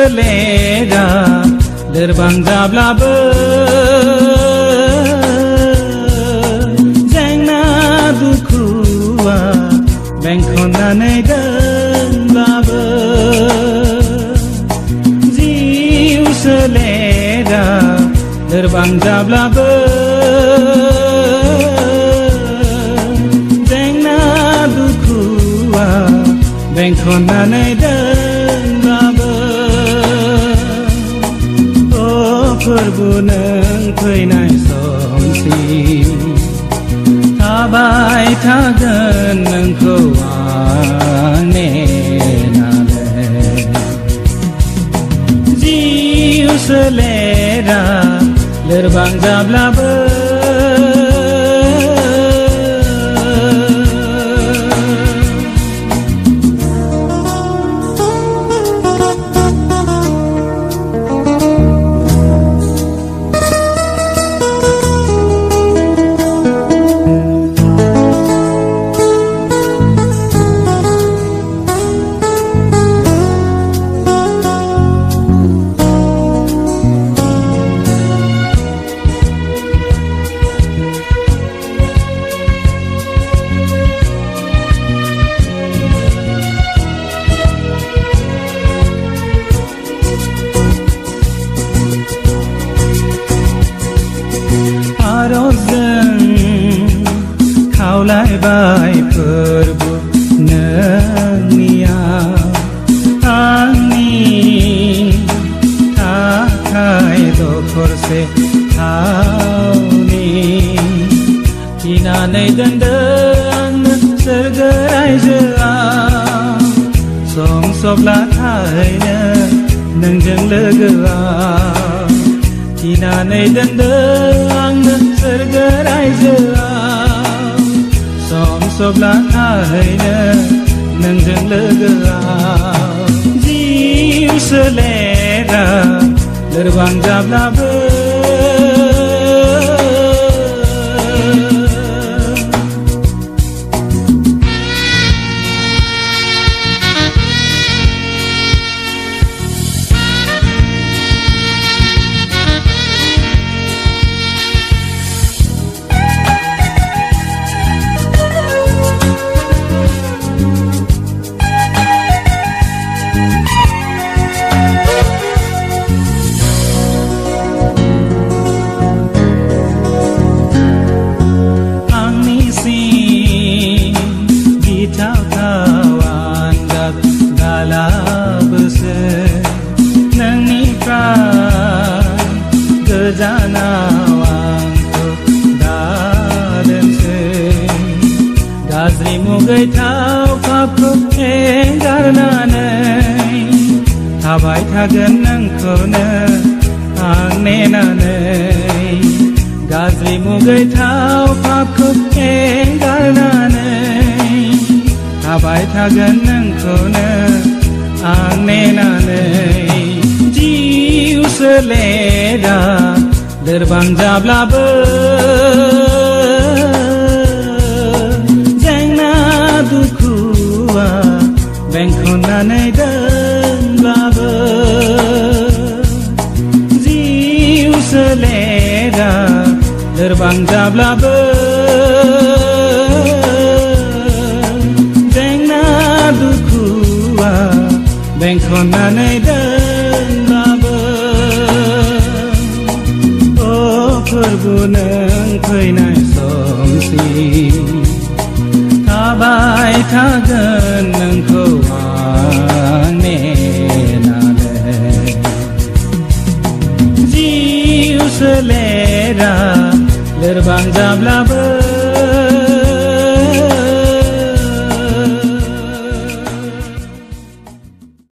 सोलेरा लोरबां जाब्लाबो जेंना दुखुआ बेंखननानै दोनब्लाबो जिउ सोलेरा लोरबां जाब्लाबो जेंना दुखुआ बेंखननानै दोनब्लाबो फोरबो नों फैनाय समसिम थाबाय थागोन नोंखौ आं नेनानै जिउ सोलेरा लोरबां जाब्लाबो खावलायबाय फोरबो नोंनियाव आंनि थाखाय दखरसे थावनि थिनानै दोनदों आंनो सोरगो रायजोआव सम सब्ला थाहैनो नोंजों लोगोआव थिनानै दोनदों आंनो सोरगो रायजोआव सम सब्ला थाहैनो नोंजों लोगोआव जिउ सोलेरा लोरबां जाब्लाबो गोजानाव आंखौ दादोंसै गाज्रि मुगैथाव पापखौ एंगारनानै थाबाय थागोन नोंखौनो आं नेनानै गाज्रि मुगैथाव पापखौ एंगारनानै थाबाय थागोन नोंखौनो आं नेनानै जिउ सोलेरा लोरबां जाब्लाबो जेंना दुखुआ बेंखननानै दोनब्लाबो जिउ सोलेरा लोरबां जाब्लाबो जेंना दुखुआ बेंखननानै दोनब्लाबो फोरबो नों फैनाय समसिम थाबाय थागोन नोंखौ आं नेनानै जिउ सोलेरा लोरबां जाब्लाबो